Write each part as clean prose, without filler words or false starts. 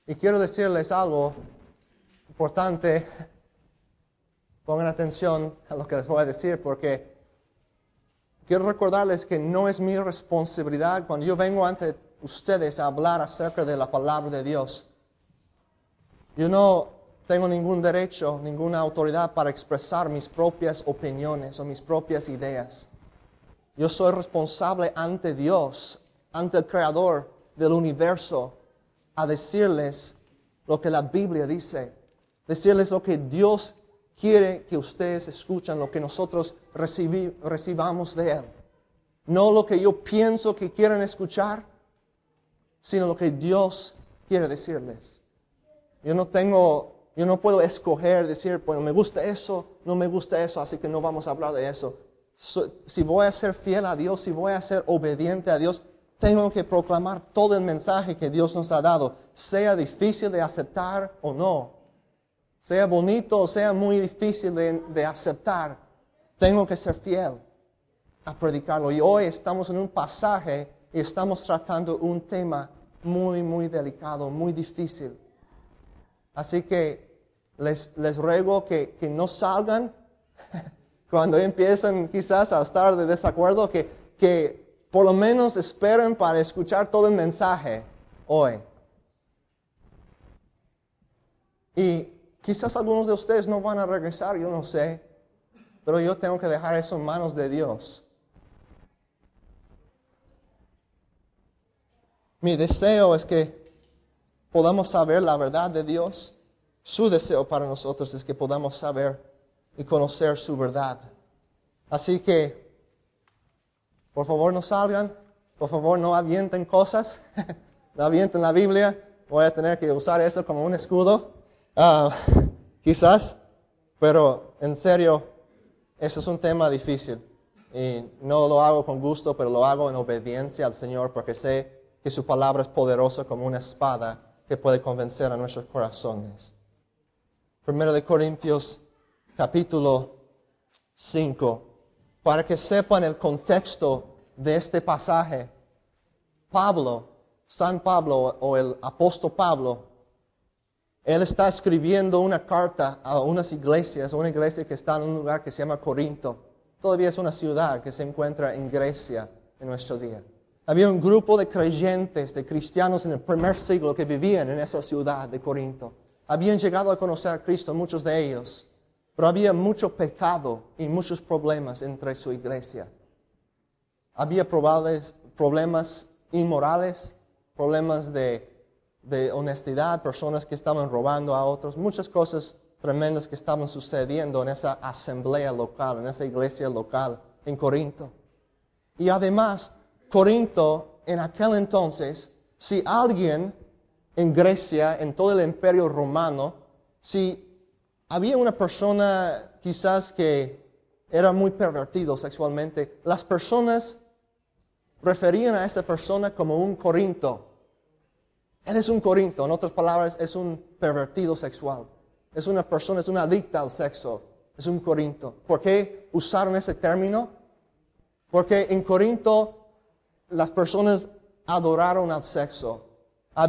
Y quiero decirles algo importante. Pongan atención a lo que les voy a decir, porque quiero recordarles que no es mi responsabilidad cuando yo vengo ante ustedes a hablar acerca de la palabra de Dios. Yo no tengo ningún derecho, ninguna autoridad para expresar mis propias opiniones o mis propias ideas. Yo soy responsable ante Dios, ante el Creador del universo, a decirles lo que la Biblia dice, decirles lo que Dios quiere que ustedes escuchen, lo que nosotros recibamos de Él. No lo que yo pienso que quieren escuchar, sino lo que Dios quiere decirles. Yo no puedo escoger, decir, bueno, me gusta eso, no me gusta eso, así que no vamos a hablar de eso. Si voy a ser fiel a Dios, si voy a ser obediente a Dios, tengo que proclamar todo el mensaje que Dios nos ha dado, sea difícil de aceptar o no, sea bonito o sea muy difícil de aceptar, tengo que ser fiel a predicarlo. Y hoy estamos en un pasaje y estamos tratando un tema muy, muy delicado, muy difícil. Así que les ruego que no salgan cuando empiezan quizás a estar de desacuerdo, que por lo menos esperen para escuchar todo el mensaje hoy. Y quizás algunos de ustedes no van a regresar, yo no sé, pero yo tengo que dejar eso en manos de Dios. Mi deseo es que podamos saber la verdad de Dios. Su deseo para nosotros es que podamos saber y conocer su verdad. Así que, por favor, no salgan. Por favor, no avienten cosas. No avienten la Biblia. Voy a tener que usar eso como un escudo. Quizás. Pero, en serio, eso es un tema difícil. Y no lo hago con gusto, pero lo hago en obediencia al Señor, porque sé que su palabra es poderosa como una espada que puede convencer a nuestros corazones. 1 Corintios capítulo 5. Para que sepan el contexto de este pasaje, San Pablo o el apóstol Pablo, él está escribiendo una carta a unas iglesias, una iglesia que está en un lugar que se llama Corinto. Todavía es una ciudad que se encuentra en Grecia en nuestro día. Había un grupo de creyentes, de cristianos en el primer siglo que vivían en esa ciudad de Corinto. Habían llegado a conocer a Cristo, muchos de ellos. Pero había mucho pecado y muchos problemas entre su iglesia. Había problemas inmorales, problemas de honestidad, personas que estaban robando a otros, muchas cosas tremendas que estaban sucediendo en esa asamblea local, en esa iglesia local en Corinto. Y además, Corinto, en aquel entonces, si alguien en Grecia, en todo el imperio romano, si había una persona quizás que era muy pervertido sexualmente, las personas referían a esa persona como un Corinto. Él es un Corinto, en otras palabras, es un pervertido sexual. Es una persona, es una adicta al sexo, es un Corinto. ¿Por qué usaron ese término? Porque en Corinto las personas adoraron al sexo. A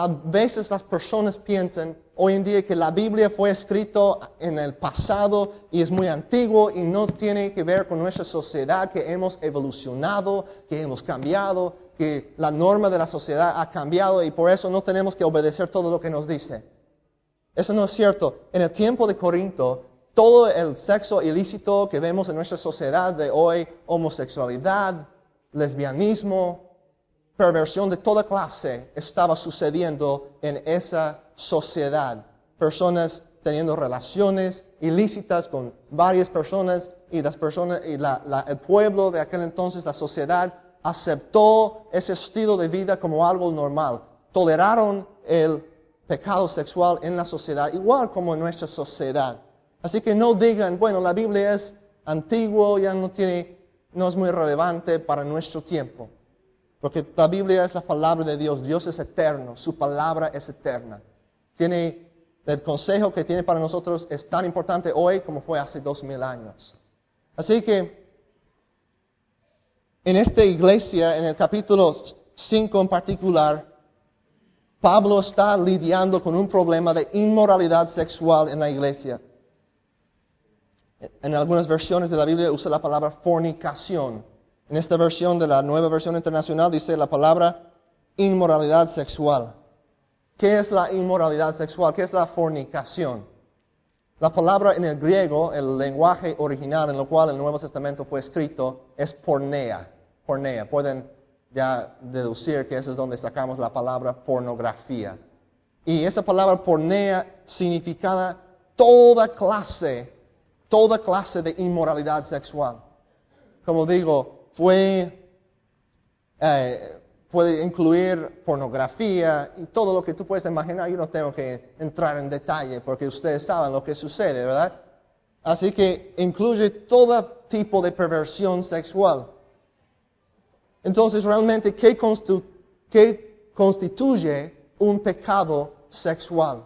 veces las personas piensan hoy en día que la Biblia fue escrito en el pasado y es muy antiguo y no tiene que ver con nuestra sociedad, que hemos evolucionado, que hemos cambiado, que la norma de la sociedad ha cambiado y por eso no tenemos que obedecer todo lo que nos dice. Eso no es cierto. En el tiempo de Corinto, todo el sexo ilícito que vemos en nuestra sociedad de hoy, homosexualidad, lesbianismo, perversión de toda clase, estaba sucediendo en esa sociedad. Personas teniendo relaciones ilícitas con varias personas y el pueblo de aquel entonces, la sociedad, aceptó ese estilo de vida como algo normal. Toleraron el pecado sexual en la sociedad, igual como en nuestra sociedad. Así que no digan, bueno, la Biblia es antiguo, ya no es muy relevante para nuestro tiempo. Porque la Biblia es la palabra de Dios. Dios es eterno. Su palabra es eterna. El consejo que tiene para nosotros es tan importante hoy como fue hace 2000 años. Así que en esta iglesia, en el capítulo 5 en particular, Pablo está lidiando con un problema de inmoralidad sexual en la iglesia. En algunas versiones de la Biblia usa la palabra fornicación. En esta versión de la Nueva Versión Internacional dice la palabra inmoralidad sexual. ¿Qué es la inmoralidad sexual? ¿Qué es la fornicación? La palabra en el griego, el lenguaje original en lo cual el Nuevo Testamento fue escrito, es porneia. Porneia. Pueden ya deducir que eso es donde sacamos la palabra pornografía. Y esa palabra porneia significaba toda clase de inmoralidad sexual. Como digo, puede incluir pornografía y todo lo que tú puedes imaginar. Yo no tengo que entrar en detalle porque ustedes saben lo que sucede, ¿verdad? Así que incluye todo tipo de perversión sexual. Entonces, realmente, ¿qué constituye un pecado sexual?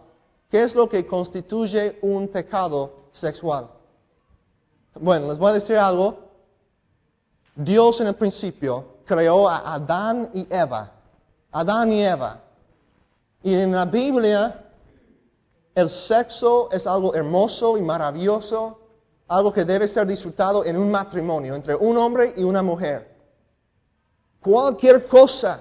¿Qué es lo que constituye un pecado sexual? Bueno, les voy a decir algo. Dios en el principio creó a Adán y Eva. Adán y Eva. Y en la Biblia, el sexo es algo hermoso y maravilloso, algo que debe ser disfrutado en un matrimonio entre un hombre y una mujer. Cualquier cosa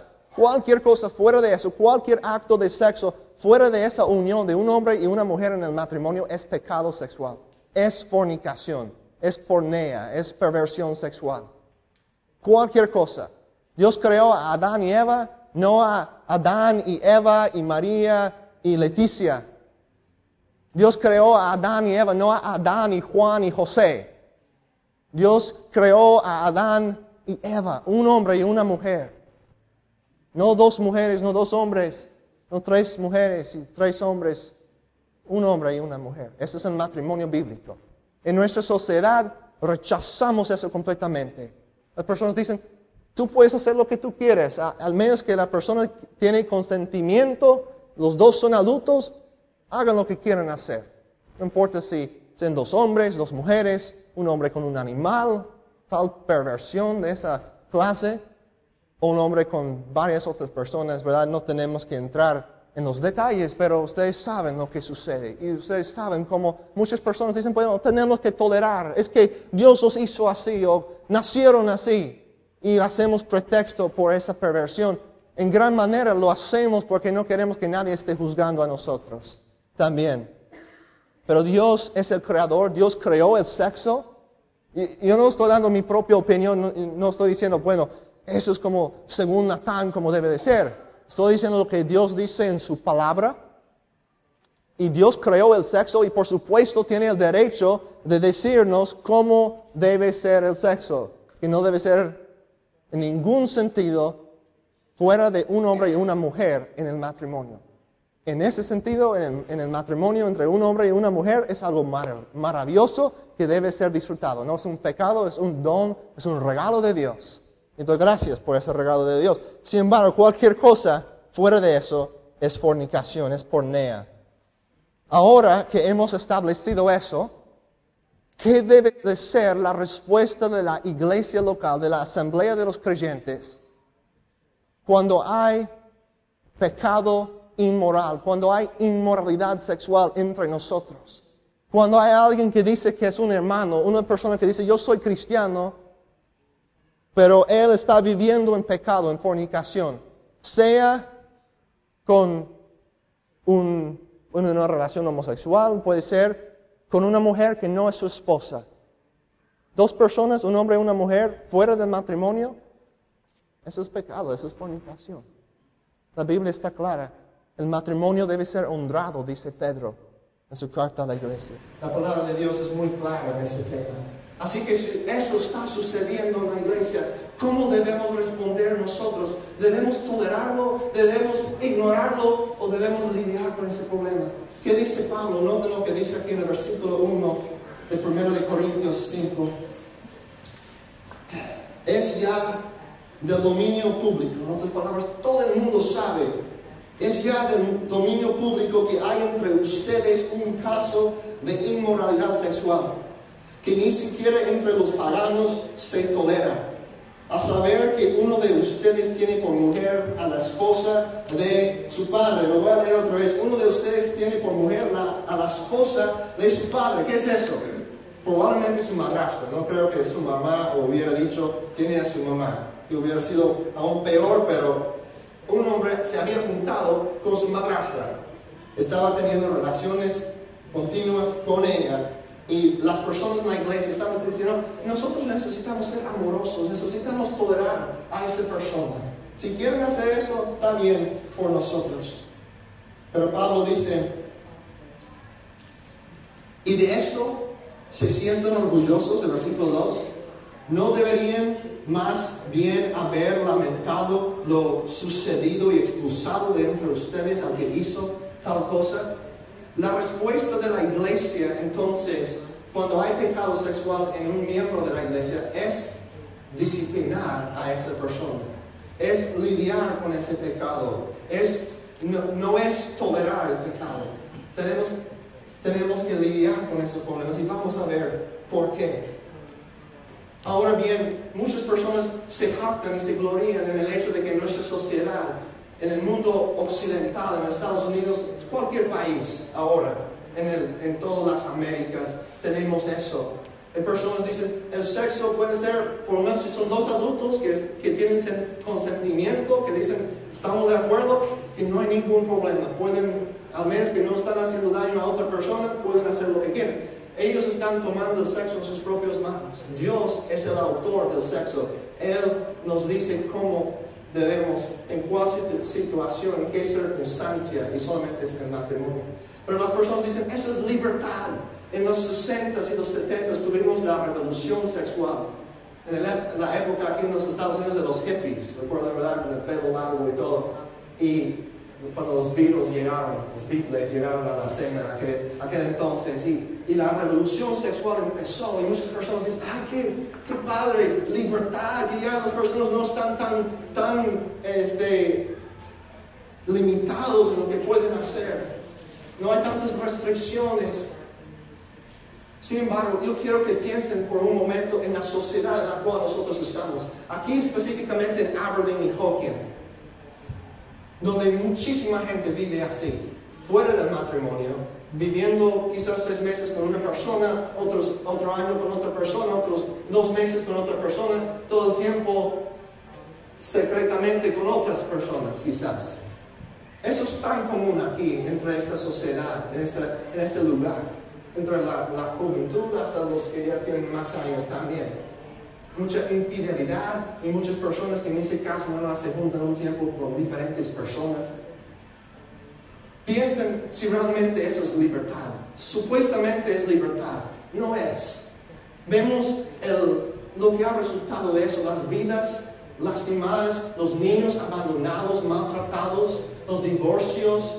fuera de eso, cualquier acto de sexo fuera de esa unión de un hombre y una mujer en el matrimonio es pecado sexual. Es fornicación, es porneia, es perversión sexual. Cualquier cosa. Dios creó a Adán y Eva, no a Adán y Eva y María y Leticia. Dios creó a Adán y Eva, no a Adán y Juan y José. Dios creó a Adán y Eva, un hombre y una mujer. No dos mujeres, no dos hombres, no tres mujeres y tres hombres, un hombre y una mujer. Ese es el matrimonio bíblico. En nuestra sociedad rechazamos eso completamente. Las personas dicen, tú puedes hacer lo que tú quieres, al menos que la persona tiene consentimiento, los dos son adultos, hagan lo que quieran hacer. No importa si sean dos hombres, dos mujeres, un hombre con un animal, tal perversión de esa clase, o un hombre con varias otras personas, ¿verdad? No tenemos que entrar en los detalles, pero ustedes saben lo que sucede. Y ustedes saben cómo muchas personas dicen, bueno, tenemos que tolerar, es que Dios los hizo así, o nacieron así, y hacemos pretexto por esa perversión. En gran manera lo hacemos porque no queremos que nadie esté juzgando a nosotros también. Pero Dios es el creador, Dios creó el sexo. Y yo no estoy dando mi propia opinión, no estoy diciendo, bueno, eso es como según Natán, como debe de ser. Estoy diciendo lo que Dios dice en su palabra. Y Dios creó el sexo y por supuesto tiene el derecho de decirnos cómo debe ser el sexo. Que no debe ser en ningún sentido fuera de un hombre y una mujer en el matrimonio. En ese sentido, en el matrimonio entre un hombre y una mujer es algo maravilloso que debe ser disfrutado. No es un pecado, es un don, es un regalo de Dios. Entonces, gracias por ese regalo de Dios. Sin embargo, cualquier cosa fuera de eso es fornicación, es porneia. Ahora que hemos establecido eso, ¿qué debe de ser la respuesta de la iglesia local, de la asamblea de los creyentes, cuando hay pecado inmoral, cuando hay inmoralidad sexual entre nosotros? Cuando hay alguien que dice que es un hermano, una persona que dice, yo soy cristiano, pero él está viviendo en pecado, en fornicación, sea con una relación homosexual, puede ser con una mujer que no es su esposa. Dos personas, un hombre y una mujer, fuera del matrimonio, eso es pecado, eso es fornicación. La Biblia está clara. El matrimonio debe ser honrado, dice Pedro en su carta a la iglesia. La palabra de Dios es muy clara en ese tema. Así que si eso está sucediendo en la iglesia, ¿cómo debemos responder nosotros? ¿Debemos tolerarlo? ¿Debemos ignorarlo? ¿O debemos lidiar con ese problema? ¿Qué dice Pablo? Noten lo que dice aquí en el versículo 1 de 1 de Corintios 5. Es ya del dominio público. En otras palabras, todo el mundo sabe. Es ya del dominio público que hay entre ustedes un caso de inmoralidad sexual, que ni siquiera entre los paganos se tolera. a saber que uno de ustedes tiene por mujer a la esposa de su padre. Lo voy a leer otra vez. Uno de ustedes tiene por mujer a la esposa de su padre. ¿Qué es eso? Probablemente su madrastra. No creo que su mamá hubiera dicho, tiene a su mamá, que hubiera sido aún peor, pero un hombre se había juntado con su madrastra. Estaba teniendo relaciones continuas con ella. Y las personas en la iglesia estamos diciendo, nosotros necesitamos ser amorosos, necesitamos tolerar a esa persona. Si quieren hacer eso, está bien por nosotros. Pero Pablo dice, y de esto se sienten orgullosos, el versículo 2, ¿no deberían más bien haber lamentado lo sucedido y expulsado de entre ustedes al que hizo tal cosa? La respuesta de la iglesia, entonces, cuando hay pecado sexual en un miembro de la iglesia, es disciplinar a esa persona, es lidiar con ese pecado, no es tolerar el pecado. Tenemos que lidiar con esos problemas y vamos a ver por qué. Ahora bien, muchas personas se jactan y se glorían en el hecho de que en nuestra sociedad, en el mundo occidental, en Estados Unidos, cualquier país ahora, en todas las Américas, tenemos eso. Hay personas que dicen, el sexo puede ser, por lo menos si son dos adultos que tienen consentimiento, que dicen, estamos de acuerdo, que no hay ningún problema. Pueden, al menos que no están haciendo daño a otra persona, pueden hacer lo que quieran. Ellos están tomando el sexo en sus propias manos. Dios es el autor del sexo. Él nos dice cómo debemos, en cuál situación, en qué circunstancia, y solamente es en el matrimonio. Pero las personas dicen, esa es libertad. En los 60s y los 70s tuvimos la revolución sexual. En la época aquí en los Estados Unidos de los hippies, recuerdo, ¿verdad? Con el pelo largo y todo. Y cuando los Beatles llegaron a la escena aquel entonces, y la revolución sexual empezó, y muchas personas dicen, ¡ay, qué padre! Libertad, que ya las personas no están tan limitados en lo que pueden hacer. No hay tantas restricciones. Sin embargo, yo quiero que piensen por un momento en la sociedad en la cual nosotros estamos. Aquí específicamente en Aberdeen y Hoquiam, donde muchísima gente vive así, fuera del matrimonio, viviendo quizás 6 meses con una persona, otro año con otra persona, otros 2 meses con otra persona, todo el tiempo secretamente con otras personas quizás. Eso es tan común aquí, entre esta sociedad, en este lugar, entre la juventud hasta los que ya tienen más años también. Mucha infidelidad y muchas personas que en ese caso no se juntan un tiempo con diferentes personas. Piensen si realmente eso es libertad. Supuestamente es libertad. No es. Vemos lo que ha resultado de eso, las vidas lastimadas, los niños abandonados, maltratados, los divorcios,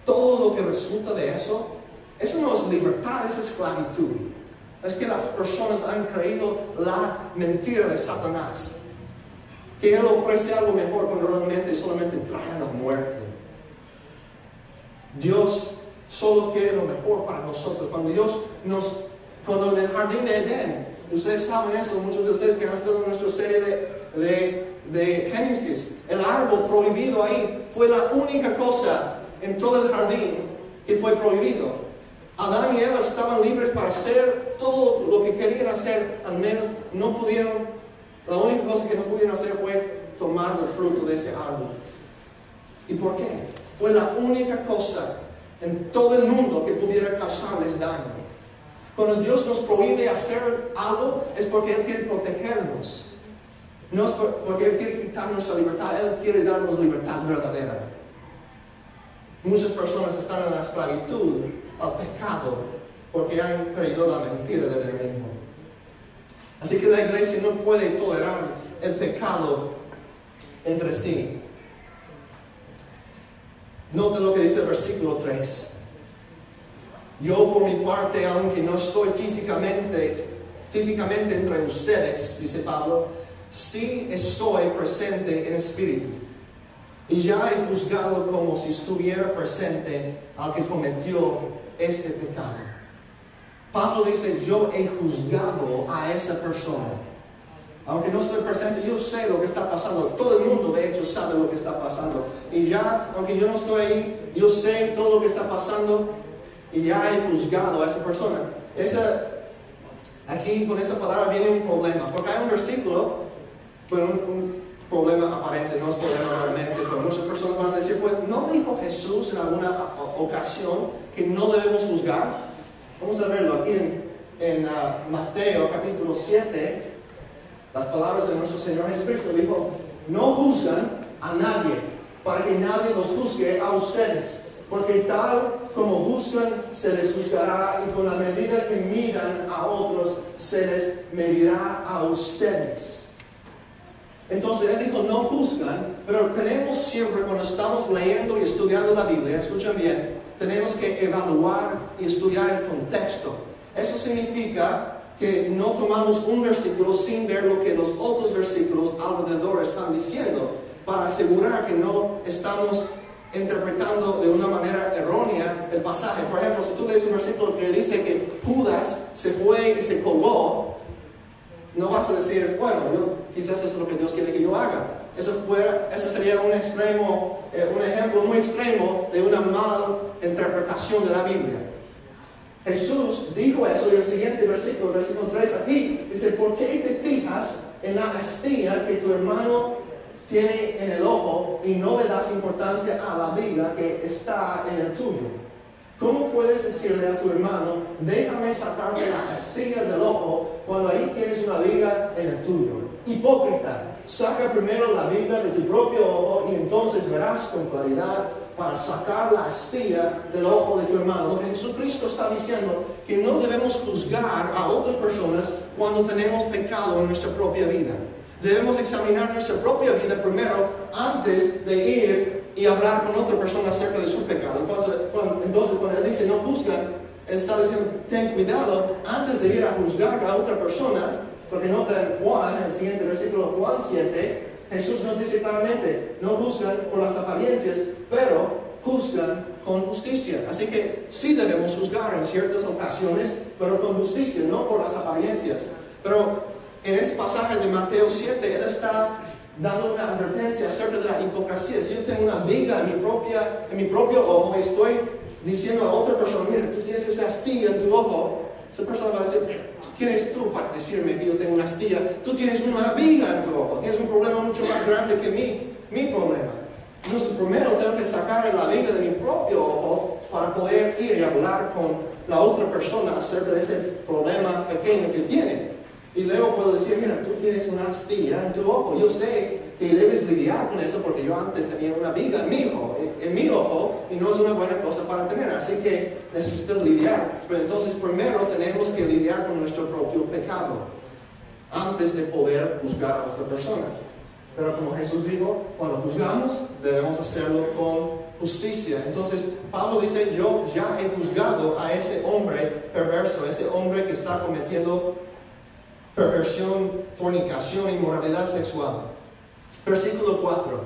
todo lo que resulta de eso. Eso no es libertad, es esclavitud. Es que las personas han creído la mentira de Satanás, que Él ofrece algo mejor cuando realmente solamente trae la muerte. Dios solo quiere lo mejor para nosotros. Cuando en el jardín de Edén, ustedes saben eso, muchos de ustedes que han estado en nuestra serie de Génesis, el árbol prohibido ahí fue la única cosa en todo el jardín que fue prohibido. Adán y Eva estaban libres para hacer todo lo que querían hacer, al menos no pudieron, la única cosa que no pudieron hacer fue tomar el fruto de ese árbol. ¿Y por qué? Fue la única cosa en todo el mundo que pudiera causarles daño. Cuando Dios nos prohíbe hacer algo, es porque Él quiere protegernos. No es porque Él quiere quitar nuestra libertad, Él quiere darnos libertad verdadera. Muchas personas están en la esclavitud al pecado porque han creído la mentira del enemigo. Así que la iglesia no puede tolerar el pecado entre sí. Note lo que dice el versículo 3. Yo por mi parte, aunque no estoy físicamente entre ustedes, dice Pablo, sí estoy presente en espíritu. Y ya he juzgado como si estuviera presente al que cometió este pecado. Pablo dice, yo he juzgado a esa persona. Aunque no estoy presente, yo sé lo que está pasando. Todo el mundo, de hecho, sabe lo que está pasando. Y ya, aunque yo no estoy ahí, yo sé todo lo que está pasando y ya he juzgado a esa persona. Aquí con esa palabra viene un problema, porque hay un versículo con un problema aparente, no es problema realmente, pero muchas personas van a decir, pues, ¿no dijo Jesús en alguna ocasión que no debemos juzgar? Vamos a verlo aquí en Mateo capítulo 7, las palabras de nuestro Señor Jesucristo. Dijo, no juzgan a nadie, para que nadie los juzgue a ustedes. Porque tal como juzgan, se les juzgará, y con la medida que midan a otros, se les medirá a ustedes. Entonces, Él dijo, no juzgan, pero tenemos siempre, cuando estamos leyendo y estudiando la Biblia, escuchen bien, tenemos que evaluar y estudiar el contexto. Eso significa que no tomamos un versículo sin ver lo que los otros versículos alrededor están diciendo, para asegurar que no estamos interpretando de una manera errónea el pasaje. Por ejemplo, si tú lees un versículo que dice que Judas se fue y se colgó, no vas a decir, bueno, quizás eso es lo que Dios quiere que yo haga. Eso sería un ejemplo muy extremo de una mala interpretación de la Biblia. Jesús dijo eso, y el siguiente versículo, versículo 3 aquí, dice, ¿por qué te fijas en la astilla que tu hermano tiene en el ojo y no le das importancia a la viga que está en el tuyo? ¿Cómo puedes decirle a tu hermano, déjame sacarte la astilla del ojo, cuando ahí tienes una viga en el tuyo? Hipócrita, saca primero la viga de tu propio ojo y entonces verás con claridad para sacar la astilla del ojo de tu hermano. Lo que Jesucristo está diciendo, que no debemos juzgar a otras personas cuando tenemos pecado en nuestra propia vida. Debemos examinar nuestra propia vida primero antes de ir y hablar con otra persona acerca de su pecado. Entonces cuando Él dice no juzgan, Él está diciendo ten cuidado antes de ir a juzgar a otra persona, porque nota en Juan, en el siguiente versículo, Juan 7, Jesús nos dice claramente, no juzgan por las apariencias, pero juzgan con justicia. Así que sí debemos juzgar en ciertas ocasiones, pero con justicia, no por las apariencias. Pero en este pasaje de Mateo 7, Él está dando una advertencia acerca de la hipocresía. Si yo tengo una viga en mi propio ojo y estoy diciendo a otra persona, mira, tú tienes esa astilla en tu ojo, esa persona va a decir, ¿quién eres tú para decirme que yo tengo una astilla? Tú tienes una viga en tu ojo, tienes un problema mucho más grande que mi problema. Entonces primero tengo que sacar la viga de mi propio ojo para poder ir y hablar con la otra persona acerca de ese problema pequeño que tiene. Y luego puedo decir, mira, tú tienes una astilla en tu ojo. Yo sé que debes lidiar con eso porque yo antes tenía una viga en mi ojo y no es una buena cosa para tener. Así que necesitas lidiar. Pero entonces primero tenemos que lidiar con nuestro propio pecado antes de poder juzgar a otra persona. Pero como Jesús dijo, cuando juzgamos debemos hacerlo con justicia. Entonces Pablo dice, yo ya he juzgado a ese hombre perverso, ese hombre que está cometiendo perversión, fornicación, inmoralidad sexual. Versículo 4.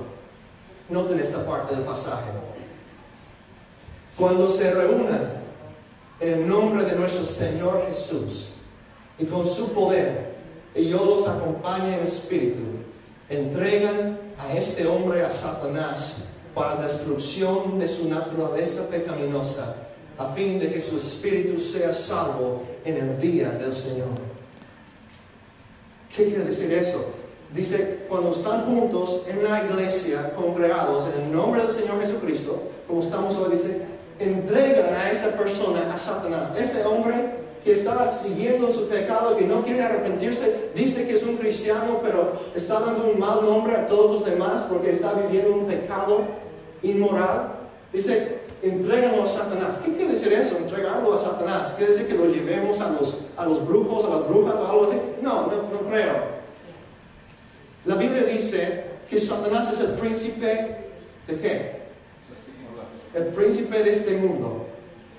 Noten esta parte del pasaje. Cuando se reúnan en el nombre de nuestro Señor Jesús y con su poder, y yo los acompañe en espíritu, entregan a este hombre a Satanás para destrucción de su naturaleza pecaminosa, a fin de que su espíritu sea salvo en el día del Señor. ¿Qué quiere decir eso? Dice, cuando están juntos en la iglesia, congregados en el nombre del Señor Jesucristo, como estamos hoy, dice, entregan a esa persona a Satanás. Ese hombre que está siguiendo su pecado, que no quiere arrepentirse, dice que es un cristiano, pero está dando un mal nombre a todos los demás porque está viviendo un pecado inmoral. Dice, entréganlo a Satanás. ¿Qué quiere decir eso? Entregarlo a Satanás. ¿Quiere decir que lo llevemos a los brujos, a las brujas o algo así? No creo. La Biblia dice que Satanás es el príncipe ¿de qué? El príncipe de este mundo.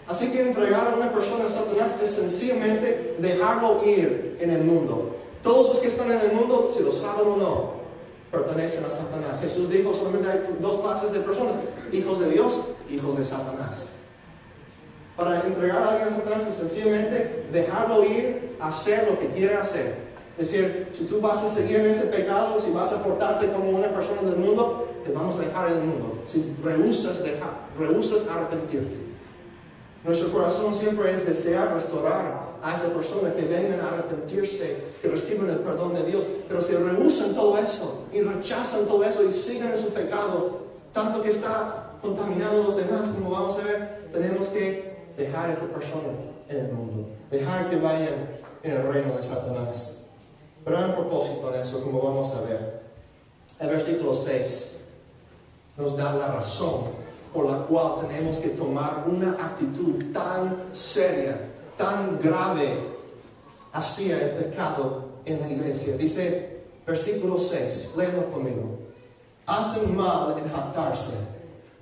Así que entregar a una persona a Satanás es sencillamente dejarlo ir en el mundo. Todos los que están en el mundo, si lo saben o no, pertenecen a Satanás. Jesús dijo, solamente hay dos clases de personas: hijos de Dios, hijos de Satanás. Para entregar a alguien a Satanás es sencillamente dejarlo ir a hacer lo que quiera hacer. Es decir, si tú vas a seguir en ese pecado, si vas a portarte como una persona del mundo, te vamos a dejar en el mundo. Si rehusas arrepentirte. Nuestro corazón siempre es desear restaurar a esa persona, que vengan a arrepentirse, que reciban el perdón de Dios. Pero si rehusan todo eso y rechazan todo eso y siguen en su pecado, tanto que está contaminando a los demás, como vamos a ver, tenemos que dejar a esa persona en el mundo. Dejar que vayan en el reino de Satanás. Pero hay un propósito en eso, como vamos a ver. El versículo 6 nos da la razón por la cual tenemos que tomar una actitud tan seria, tan grave hacia el pecado en la iglesia. Dice, versículo 6, léelo conmigo. Hacen mal en jactarse.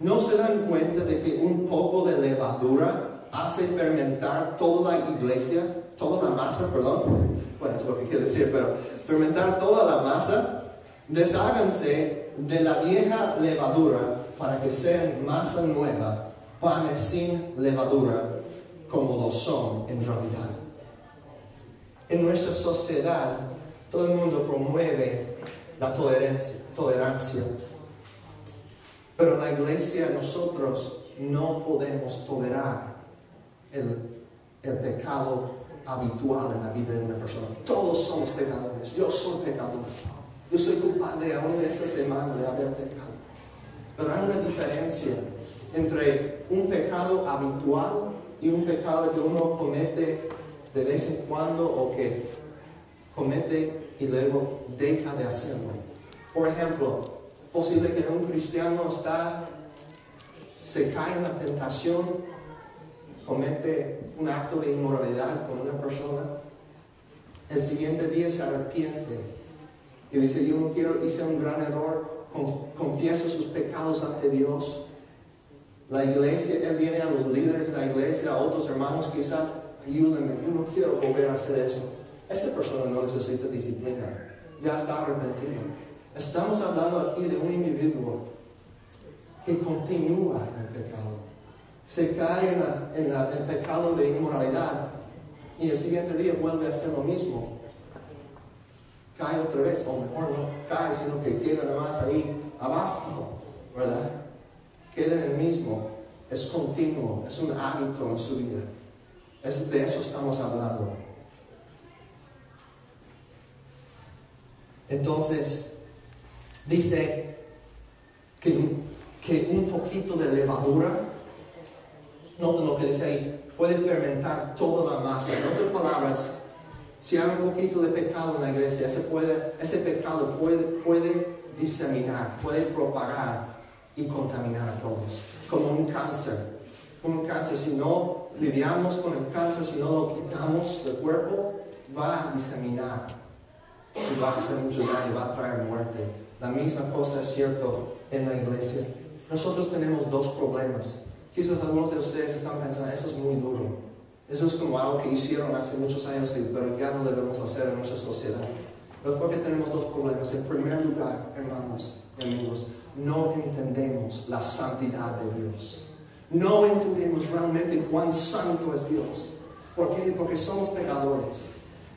¿No se dan cuenta de que un poco de levadura hace fermentar toda la iglesia, toda la masa, perdón? Bueno, es lo que quiero decir, pero fermentar toda la masa. Desháganse de la vieja levadura para que sean masa nueva, panes sin levadura, como lo son en realidad. En nuestra sociedad, todo el mundo promueve la tolerancia. Pero en la iglesia nosotros no podemos tolerar el pecado habitual en la vida de una persona. Todos somos pecadores. Yo soy pecador. Yo soy culpable aún en esta semana de haber pecado. Pero hay una diferencia entre un pecado habitual y un pecado que uno comete de vez en cuando o que comete y luego deja de hacerlo. Por ejemplo, posible que un cristiano se cae en la tentación, comete un acto de inmoralidad con una persona, el siguiente día se arrepiente y dice, yo no quiero, hice un gran error, confiesa sus pecados ante Dios. La iglesia, él viene a los líderes de la iglesia, a otros hermanos quizás, ayúdenme, yo no quiero volver a hacer eso. Esa persona no necesita disciplina, ya está arrepentido. Estamos hablando aquí de un individuo que continúa en el pecado. Se cae en el pecado de inmoralidad y el siguiente día vuelve a hacer lo mismo. Cae otra vez, o mejor no cae, sino que queda nada más ahí abajo, ¿verdad? Queda en el mismo, es continuo, es un hábito en su vida. De eso estamos hablando. Entonces, dice que un poquito de levadura, noten lo que dice ahí, puede fermentar toda la masa. En otras palabras, si hay un poquito de pecado en la iglesia, ese pecado puede diseminar, puede propagar y contaminar a todos. Como un cáncer. Como un cáncer, si no lidiamos con el cáncer, si no lo quitamos del cuerpo, va a diseminar y va a hacer mucho daño, va a traer muerte. La misma cosa es cierto en la iglesia. Nosotros tenemos dos problemas. Quizás algunos de ustedes están pensando, eso es muy duro. Eso es como algo que hicieron hace muchos años, pero ya no debemos hacer en nuestra sociedad. Pero es porque tenemos dos problemas. En primer lugar, hermanos y amigos, no entendemos la santidad de Dios. No entendemos realmente cuán santo es Dios. ¿Por qué? Porque somos pecadores.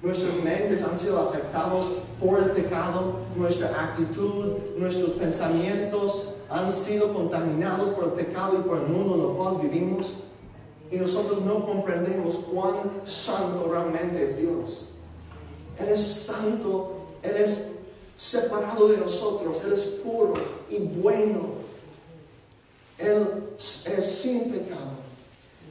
Nuestras mentes han sido afectados por el pecado. Nuestra actitud, nuestros pensamientos han sido contaminados por el pecado y por el mundo en el cual vivimos. Y nosotros no comprendemos cuán santo realmente es Dios. Él es santo, Él es separado de nosotros, Él es puro y bueno. Él es sin pecado,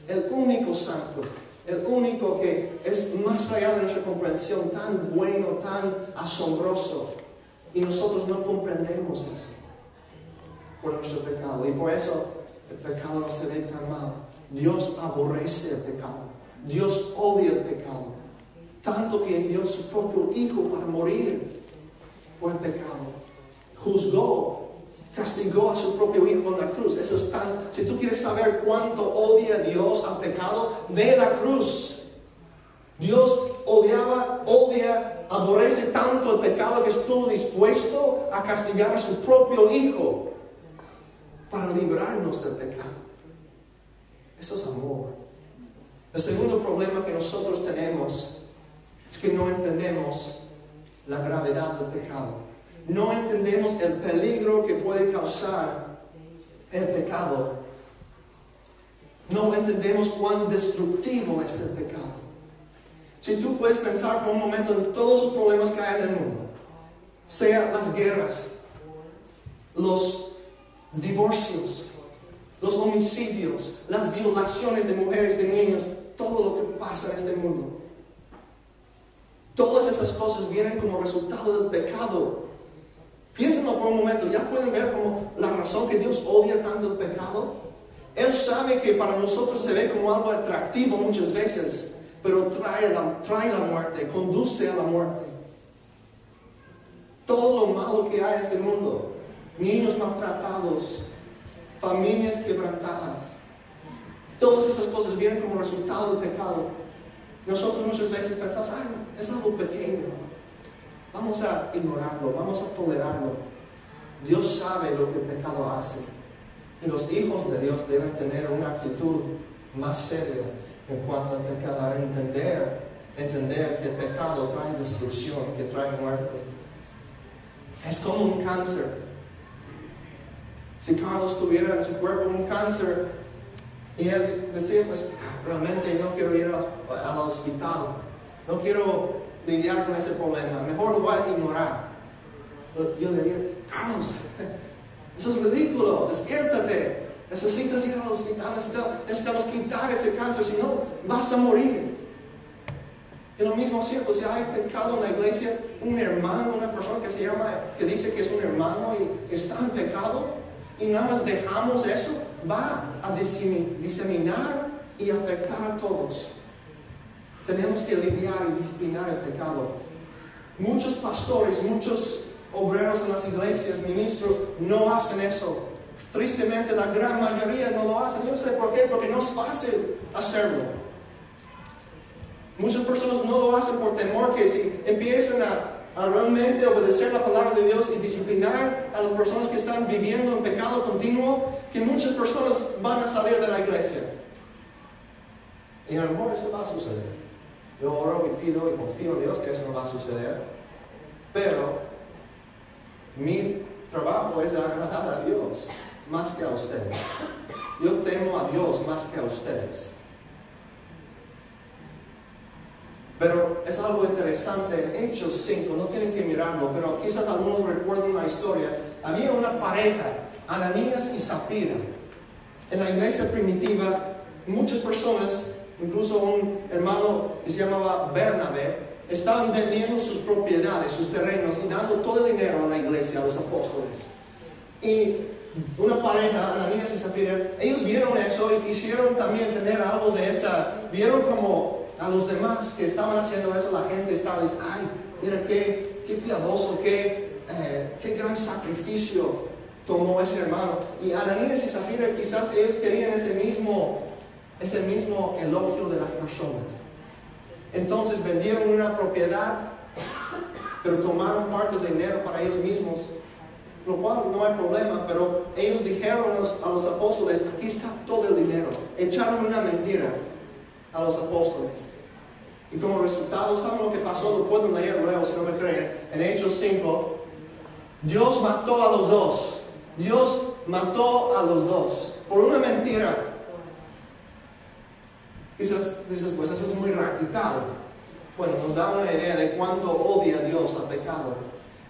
el único santo, el único que es más allá de nuestra comprensión, tan bueno, tan asombroso. Y nosotros no comprendemos eso por nuestro pecado. Y por eso el pecado no se ve tan mal. Dios aborrece el pecado. Dios odia el pecado. Tanto que envió su propio Hijo para morir por el pecado. Juzgó, castigó a su propio Hijo en la cruz. Eso es tan, si tú quieres saber cuánto odia Dios al pecado, ve la cruz. Dios odia, aborrece tanto el pecado que estuvo dispuesto a castigar a su propio Hijo para librarnos del pecado. Eso es amor. El segundo problema que nosotros tenemos es que no entendemos pecado. No entendemos el peligro que puede causar el pecado. No entendemos cuán destructivo es el pecado. Si tú puedes pensar por un momento en todos los problemas que hay en el mundo, sea las guerras, los divorcios, los homicidios, las violaciones de mujeres, de niños, todo lo que pasa en este mundo. Todas esas cosas vienen como resultado del pecado. Piénsenlo por un momento. ¿Ya pueden ver como la razón que Dios odia tanto el pecado? Él sabe que para nosotros se ve como algo atractivo muchas veces, pero trae la muerte, conduce a la muerte. Todo lo malo que hay en este mundo, niños maltratados, familias quebrantadas, todas esas cosas vienen como resultado del pecado. Nosotros muchas veces pensamos, es algo pequeño, vamos a ignorarlo, vamos a tolerarlo. Dios sabe lo que el pecado hace, y los hijos de Dios deben tener una actitud más seria en cuanto al pecado, entender que el pecado trae destrucción, que trae muerte. Es como un cáncer. Si Carlos tuviera en su cuerpo un cáncer y él decía, pues realmente yo no quiero ir al hospital, no quiero lidiar con ese problema, mejor lo voy a ignorar. Yo diría, Carlos, eso es ridículo, despiértate, necesitas ir al hospital, necesitamos quitar ese cáncer, si no vas a morir. Y lo mismo es cierto, si hay pecado en la iglesia, un hermano, una persona que dice que es un hermano y está en pecado, y nada más dejamos eso, va a diseminar y afectar a todos. Tenemos que lidiar y disciplinar el pecado. Muchos pastores, muchos obreros en las iglesias, ministros, no hacen eso. Tristemente la gran mayoría no lo hacen. Yo sé por qué, porque no es fácil hacerlo. Muchas personas no lo hacen por temor que si empiezan a realmente obedecer la palabra de Dios y disciplinar a las personas que están viviendo en pecado continuo, que muchas personas van a salir de la iglesia. Y a lo mejor eso va a suceder. Yo oro y pido y confío en Dios que eso no va a suceder. Pero mi trabajo es agradar a Dios más que a ustedes. Yo temo a Dios más que a ustedes. Pero es algo interesante en Hechos 5, no tienen que mirarlo, pero quizás algunos recuerdan una historia. Había una pareja, Ananías y Zafira. En la iglesia primitiva, muchas personas, incluso un hermano que se llamaba Bernabé, estaban vendiendo sus propiedades, sus terrenos y dando todo el dinero a la iglesia, a los apóstoles. Y una pareja, Ananías y Zafira, ellos vieron eso y quisieron también tener algo de esa, vieron como a los demás que estaban haciendo eso, la gente estaba diciendo, ay, mira qué piadoso, qué gran sacrificio tomó ese hermano. Y Ananías y Zafira quizás ellos querían ese mismo elogio de las personas. Entonces vendieron una propiedad, pero tomaron parte del dinero para ellos mismos, lo cual no hay problema, pero ellos dijeron a los apóstoles, aquí está todo el dinero. Echaron una mentira a los apóstoles. Y como resultado, ¿saben lo que pasó? Lo pueden leer luego si no me creen. En Hechos 5, Dios mató a los dos. Dios mató a los dos por una mentira. Quizás dices, pues eso es muy radical. Bueno, nos da una idea de cuánto odia Dios al pecado,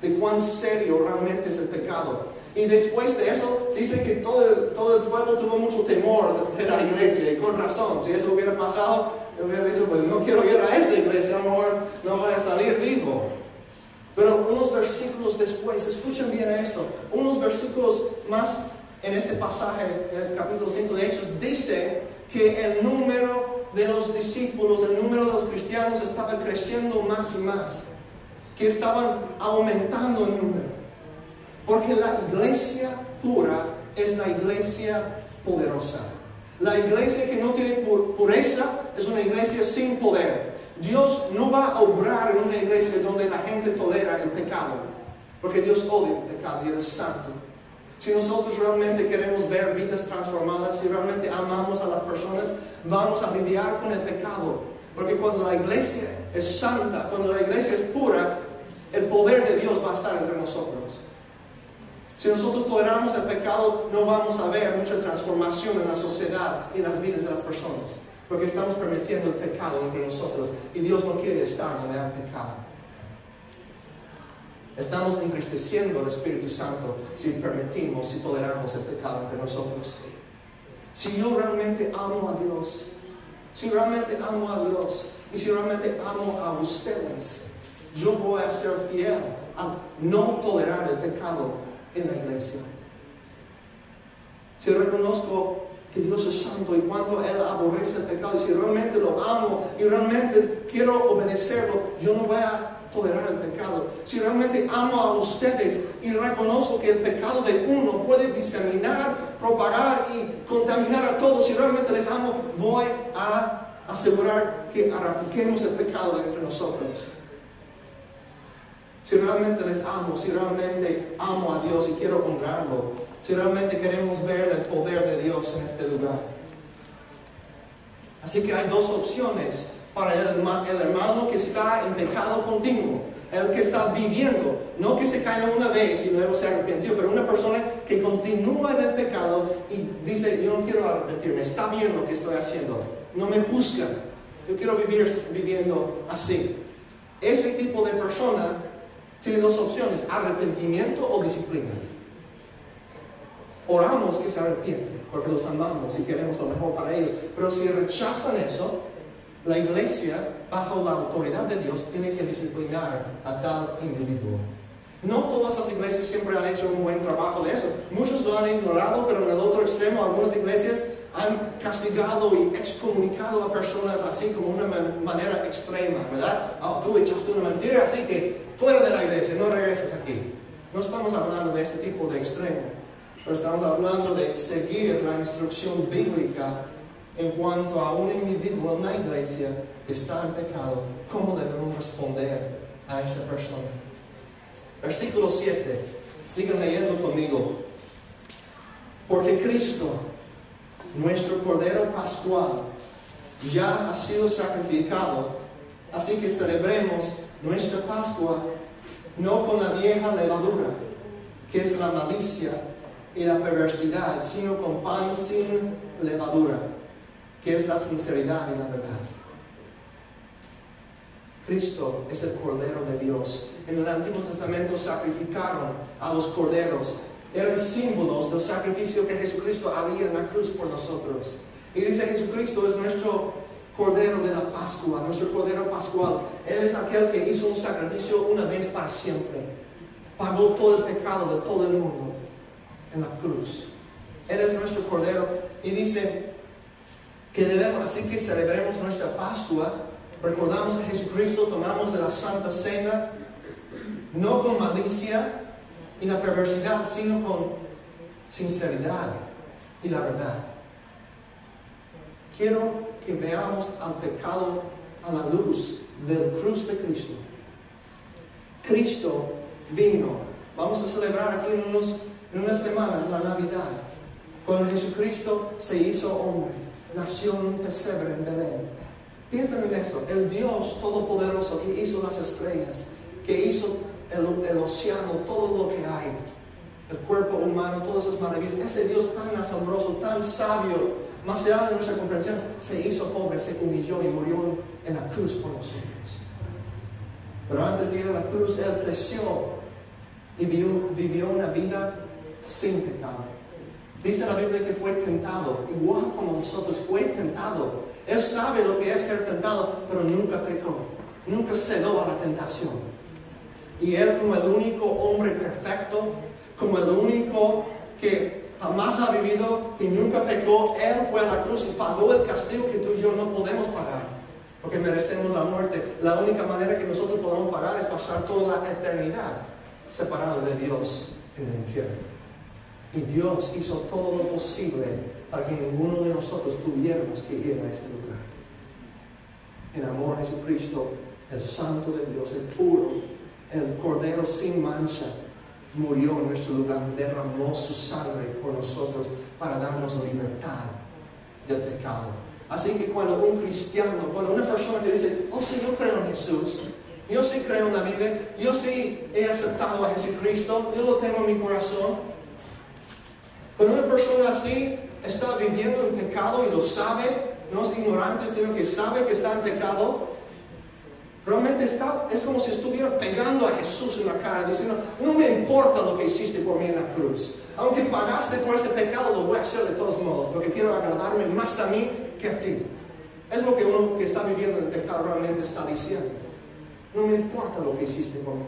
de cuán serio realmente es el pecado. Y después de eso, dice que todo el pueblo tuvo mucho temor de la iglesia, y con razón. Si eso hubiera pasado, yo hubiera dicho, pues no quiero ir a esa iglesia, a lo mejor no voy a salir vivo. Pero unos versículos después, escuchen bien esto, unos versículos más en este pasaje, en el capítulo 5 de Hechos, dice que el número de los discípulos, el número de los cristianos estaba creciendo más y más, que estaban aumentando en número. Porque la iglesia pura es la iglesia poderosa. La iglesia que no tiene pureza es una iglesia sin poder. Dios no va a obrar en una iglesia donde la gente tolera el pecado, porque Dios odia el pecado y Él es santo. Si nosotros realmente queremos ver vidas transformadas, si realmente amamos a las personas, vamos a lidiar con el pecado. Porque cuando la iglesia es santa, cuando la iglesia es pura, el poder de Dios va a estar entre nosotros. Si nosotros toleramos el pecado, no vamos a ver mucha transformación en la sociedad y en las vidas de las personas, porque estamos permitiendo el pecado entre nosotros, y Dios no quiere estar donde hay pecado. Estamos entristeciendo al Espíritu Santo si permitimos, si toleramos el pecado entre nosotros. Si yo realmente amo a Dios, si realmente amo a Dios, y si realmente amo a ustedes, yo voy a ser fiel a no tolerar el pecado en la iglesia. Si reconozco que Dios es santo y cuando Él aborrece el pecado, y si realmente lo amo y realmente quiero obedecerlo, yo no voy a tolerar el pecado. Si realmente amo a ustedes y reconozco que el pecado de uno puede diseminar, propagar y contaminar a todos, si realmente les amo, voy a asegurar que erradiquemos el pecado de entre nosotros. Si realmente les amo, si realmente amo a Dios y quiero honrarlo, si realmente queremos ver el poder de Dios en este lugar. Así que hay dos opciones para el hermano que está en pecado continuo, el que está viviendo, no que se cayó una vez y luego se arrepintió, pero una persona que continúa en el pecado y dice, yo no quiero arrepentirme, está bien lo que estoy haciendo, no me juzgan, yo quiero vivir viviendo así. Ese tipo de persona tiene dos opciones, arrepentimiento o disciplina. Oramos que se arrepienten, porque los amamos y queremos lo mejor para ellos. Pero si rechazan eso, la iglesia, bajo la autoridad de Dios, tiene que disciplinar a tal individuo. No todas las iglesias siempre han hecho un buen trabajo de eso. Muchos lo han ignorado, pero en el otro extremo, algunas iglesias han castigado y excomunicado a personas así como una manera extrema, ¿verdad? Oh, tú echaste una mentira, así que fuera de la iglesia, no regreses aquí. No estamos hablando de ese tipo de extremo, pero estamos hablando de seguir la instrucción bíblica en cuanto a un individuo en la iglesia que está en pecado, cómo debemos responder a esa persona. Versículo 7, sigan leyendo conmigo. Porque Cristo, nuestro Cordero Pascual, ya ha sido sacrificado, así que celebremos nuestra Pascua no con la vieja levadura, que es la malicia y la perversidad, sino con pan sin levadura, que es la sinceridad y la verdad. Cristo es el Cordero de Dios. En el Antiguo Testamento sacrificaron a los corderos. Eran símbolos del sacrificio que Jesucristo haría en la cruz por nosotros. Y dice, Jesucristo es nuestro Cordero de la Pascua, nuestro Cordero Pascual. Él es aquel que hizo un sacrificio una vez para siempre. Pagó todo el pecado de todo el mundo en la cruz. Él es nuestro Cordero. Y dice que debemos, así que celebremos nuestra Pascua. Recordamos a Jesucristo, tomamos de la Santa Cena, no con malicia y la perversidad, sino con sinceridad y la verdad. Quiero que veamos al pecado a la luz del cruz de Cristo. Cristo vino. Vamos a celebrar aquí en unas semanas la Navidad. Cuando Jesucristo se hizo hombre, nació en un pesebre en Belén. Piensen en eso, el Dios Todopoderoso que hizo las estrellas, que hizo el océano, todo lo que hay, el cuerpo humano, todas esas maravillas. Ese Dios tan asombroso, tan sabio, más allá de nuestra comprensión, se hizo pobre, se humilló y murió en la cruz por nosotros. Pero antes de ir a la cruz, Él creció y vivió una vida sin pecado. Dice la Biblia que fue tentado, igual como nosotros, fue tentado. Él sabe lo que es ser tentado, pero nunca pecó, nunca cedió a la tentación. Y Él, como el único hombre perfecto, como el único que jamás ha vivido y nunca pecó, Él fue a la cruz y pagó el castigo que tú y yo no podemos pagar, porque merecemos la muerte. La única manera que nosotros podemos pagar es pasar toda la eternidad separado de Dios en el infierno. Y Dios hizo todo lo posible para que ninguno de nosotros tuviéramos que ir a este lugar. En amor a Jesucristo, el Santo de Dios, el puro, el Cordero sin mancha, murió en nuestro lugar, derramó su sangre por nosotros para darnos libertad del pecado. Así que cuando un cristiano, cuando una persona que dice, oh sí, yo creo en Jesús, Yo sí creo en la Biblia, yo sí he aceptado a Jesucristo, yo lo tengo en mi corazón. Cuando una persona así está viviendo en pecado y lo sabe, no es ignorante, sino que sabe que está en pecado, realmente es como si estuviera pegando a Jesús en la cara, diciendo, no me importa lo que hiciste por mí en la cruz. Aunque pagaste por ese pecado, lo voy a hacer de todos modos, porque quiero agradarme más a mí que a ti. Es lo que uno que está viviendo en el pecado realmente está diciendo. No me importa lo que hiciste por mí.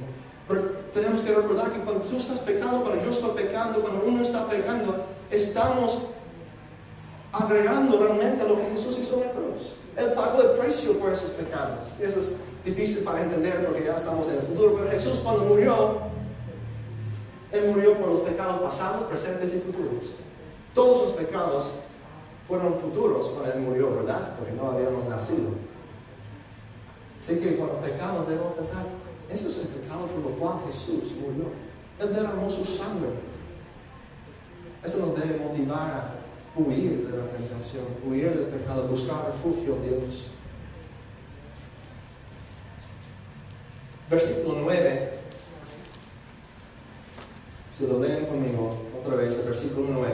Pero tenemos que recordar que cuando tú estás pecando, cuando yo estoy pecando, cuando uno está pecando, estamos agregando realmente a lo que Jesús hizo en la cruz. Él pagó el precio por esos pecados. Y eso es difícil para entender porque ya estamos en el futuro. Pero Jesús cuando murió, Él murió por los pecados pasados, presentes y futuros. Todos los pecados fueron futuros cuando Él murió, ¿verdad? Porque no habíamos nacido. Así que cuando pecamos debemos pensar, ese es el pecado por lo cual Jesús murió. Él derramó su sangre. Eso nos debe motivar a huir de la tentación, huir del pecado, buscar refugio en Dios. Versículo 9. Si lo leen conmigo otra vez, el versículo 9.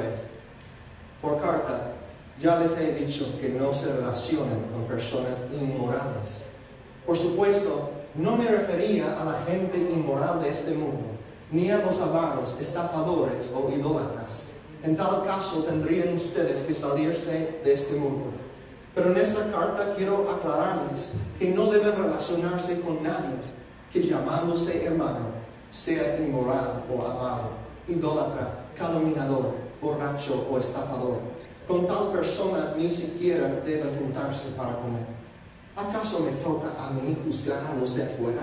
Por carta, ya les he dicho que no se relacionen con personas inmorales. Por supuesto, no me refería a la gente inmoral de este mundo, ni a los avaros, estafadores o idólatras. En tal caso tendrían ustedes que salirse de este mundo. Pero en esta carta quiero aclararles que no deben relacionarse con nadie que llamándose hermano sea inmoral o avaro, idólatra, calumniador, borracho o estafador. Con tal persona ni siquiera deben juntarse para comer. ¿Acaso me toca a mí juzgar a los de afuera?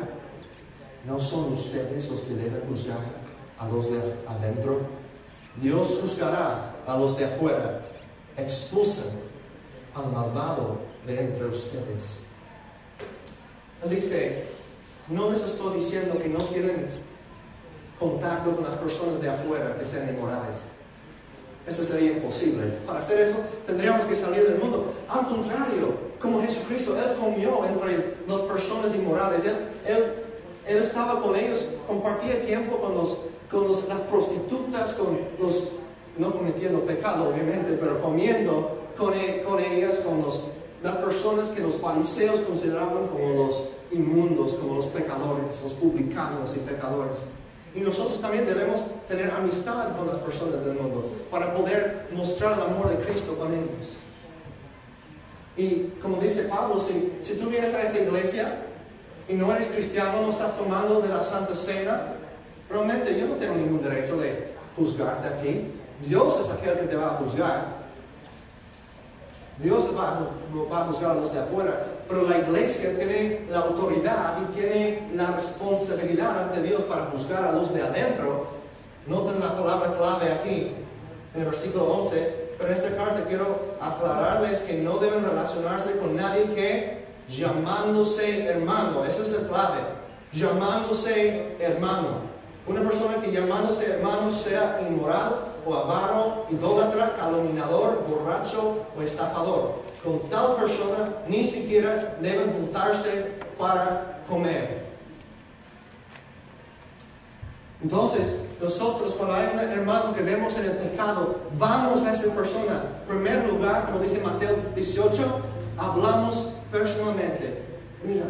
¿No son ustedes los que deben juzgar a los de adentro? Dios juzgará a los de afuera. Expulsen al malvado de entre ustedes. Él dice, no les estoy diciendo que no tienen contacto con las personas de afuera que sean inmorales. Eso sería imposible. Para hacer eso tendríamos que salir del mundo. Al contrario, como Jesucristo, Él comió entre las personas inmorales. Él estaba con ellos, compartía tiempo con las prostitutas, con los, no cometiendo pecado obviamente, pero comiendo con ellas, con las personas que los fariseos consideraban como los inmundos, como los pecadores, los publicanos y pecadores. Y nosotros también debemos tener amistad con las personas del mundo para poder mostrar el amor de Cristo con ellos. Y como dice Pablo, si tú vienes a esta iglesia y no eres cristiano, no estás tomando de la Santa Cena, realmente yo no tengo ningún derecho de juzgarte a ti. Dios es aquel que te va a juzgar. Dios va a juzgar a los de afuera. Pero la iglesia tiene la autoridad y tiene la responsabilidad ante Dios para juzgar a los de adentro. Noten la palabra clave aquí, en el versículo 11. Pero en esta carta quiero aclararles que no deben relacionarse con nadie que llamándose hermano. Esa es la clave. Llamándose hermano. Una persona que llamándose hermano sea inmoral o avaro, idólatra, calumniador, borracho o estafador. Con tal persona ni siquiera deben juntarse para comer. Entonces, nosotros cuando hay un hermano que vemos en el pecado, vamos a esa persona. En primer lugar, como dice Mateo 18, hablamos personalmente. Mira,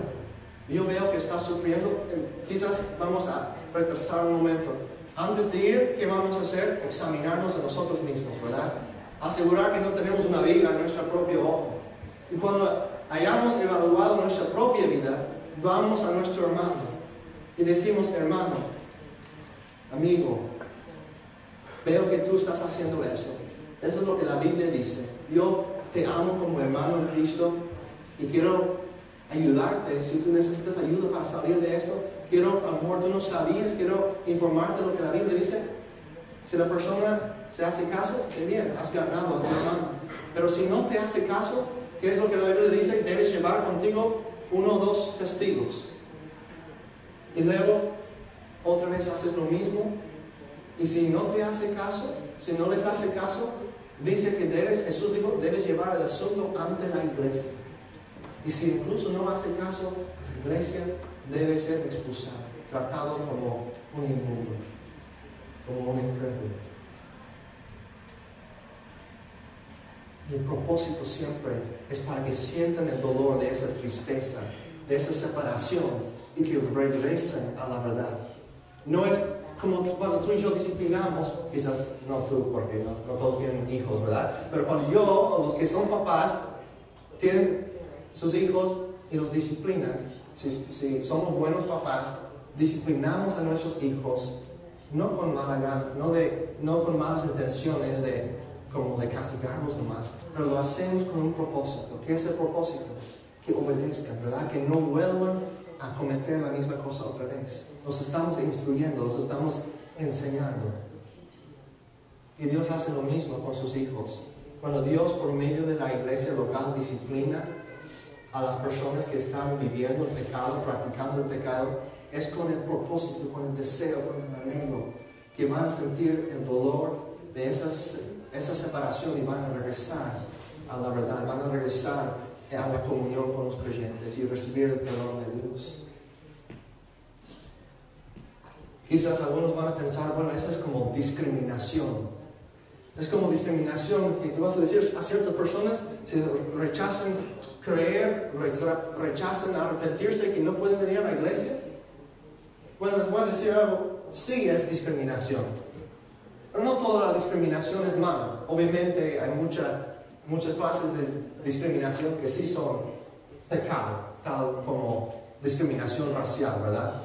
yo veo que está sufriendo. Quizás vamos a retrasar un momento. Antes de ir, ¿qué vamos a hacer? Examinarnos a nosotros mismos, ¿verdad? Asegurar que no tenemos una viga en nuestro propio ojo. Y cuando hayamos evaluado nuestra propia vida, vamos a nuestro hermano y decimos, hermano, amigo, veo que tú estás haciendo eso. Eso es lo que la Biblia dice. Yo te amo como hermano en Cristo y quiero ayudarte. Si tú necesitas ayuda para salir de esto, quiero, a lo mejor tú no sabías, quiero informarte lo que la Biblia dice. Si la persona se hace caso, bien, has ganado a tu hermano. Pero si no te hace caso, ¿qué es lo que la Biblia dice? Debes llevar contigo 1 o 2 testigos. Y luego, otra vez haces lo mismo. Y si no te hace caso, si no les hace caso, dice que Jesús dijo, debes llevar el asunto ante la iglesia. Y si incluso no hace caso, iglesia debe ser expulsado, tratado como un inmundo, como un incrédulo. Y el propósito siempre es para que sientan el dolor de esa tristeza, de esa separación, y que regresen a la verdad. No es como cuando tú y yo disciplinamos, quizás no tú, porque no todos tienen hijos, ¿verdad? Pero cuando yo, o los que son papás, tienen sus hijos y los disciplinan, si somos buenos papás, disciplinamos a nuestros hijos, no con mala gana, no con malas intenciones como de castigarlos nomás, pero lo hacemos con un propósito. ¿Qué es el propósito? Que obedezcan, ¿verdad? Que no vuelvan a cometer la misma cosa otra vez. Los estamos instruyendo, los estamos enseñando. Y Dios hace lo mismo con sus hijos. Cuando Dios, por medio de la iglesia local, disciplina a las personas que están viviendo el pecado, practicando el pecado, es con el propósito, con el deseo, con el anhelo, que van a sentir el dolor de esa separación y van a regresar a la verdad, van a regresar a la comunión con los creyentes y recibir el perdón de Dios. Quizás algunos van a pensar, bueno, eso es como discriminación. Es como discriminación que tú vas a decir a ciertas personas, si rechazan creer, rechazan arrepentirse, que no pueden venir a la iglesia. Bueno, les voy a decir algo, sí es discriminación. Pero no toda la discriminación es mala. Obviamente hay muchas clases de discriminación que sí son pecado, tal como discriminación racial, ¿verdad?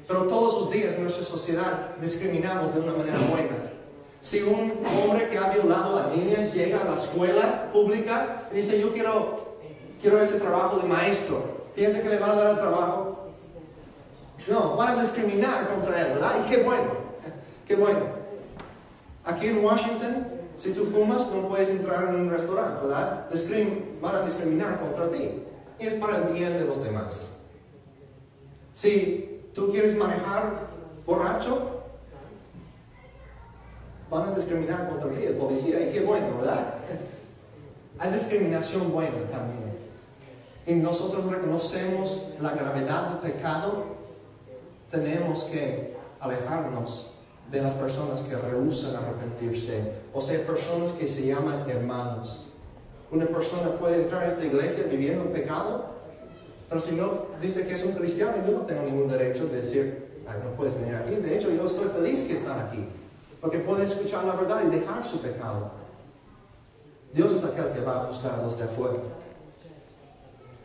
Pero todos los días en nuestra sociedad discriminamos de una manera buena. Si un hombre que ha violado a niñas llega a la escuela pública y dice, yo quiero ese trabajo de maestro, ¿piensa que le van a dar el trabajo? No, van a discriminar contra él, ¿verdad? Y qué bueno, qué bueno. Aquí en Washington, si tú fumas, no puedes entrar en un restaurante, ¿verdad? Van a discriminar contra ti. Y es para el bien de los demás. Si tú quieres manejar borracho, van a discriminar contra ti, el policía. Y qué bueno, ¿verdad? Hay discriminación buena también. Y nosotros reconocemos la gravedad del pecado. Tenemos que alejarnos de las personas que rehúsan arrepentirse, o sea, personas que se llaman hermanos. Una persona puede entrar a esta iglesia viviendo en pecado, pero si no dice que es un cristiano, yo no tengo ningún derecho de decir, ay, no puedes venir aquí. De hecho, yo estoy feliz que están aquí, porque pueden escuchar la verdad y dejar su pecado. Dios es aquel que va a buscar a los de afuera.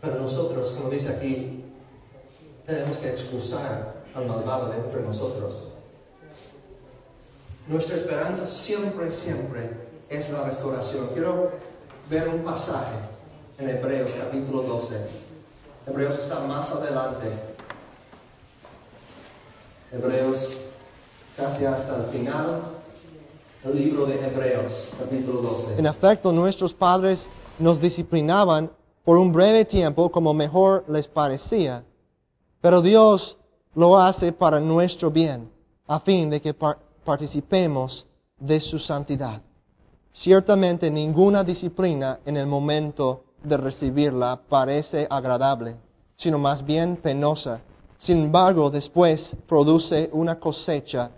Pero nosotros, como dice aquí, tenemos que expulsar al malvado de entre nosotros. Nuestra esperanza siempre es la restauración. Quiero ver un pasaje en Hebreos capítulo 12. Hebreos está más adelante. Hebreos casi hasta el final del libro de Hebreos capítulo 12. En efecto, nuestros padres nos disciplinaban por un breve tiempo como mejor les parecía. Pero Dios lo hace para nuestro bien, a fin de que participemos de su santidad. Ciertamente ninguna disciplina en el momento de recibirla parece agradable, sino más bien penosa. Sin embargo, después produce una cosecha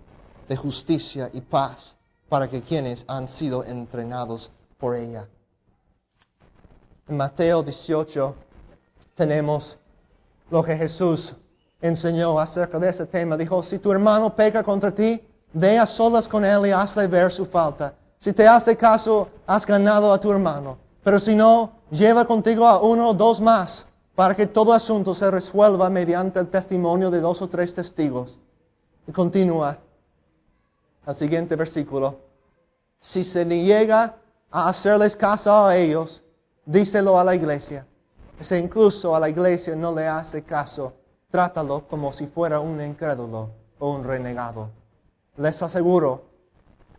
de justicia y paz para quienes han sido entrenados por ella. En Mateo 18 tenemos lo que Jesús enseñó acerca de ese tema. Dijo, si tu hermano peca contra ti, ve a solas con él y hazle ver su falta. Si te hace caso, has ganado a tu hermano. Pero si no, lleva contigo a 1 o 2 más, para que todo asunto se resuelva mediante el testimonio de 2 o 3 testigos. Y continúa al siguiente versículo. Si se niega a hacerles caso a ellos, díselo a la iglesia. Si incluso a la iglesia no le hace caso, trátalo como si fuera un incrédulo o un renegado. Les aseguro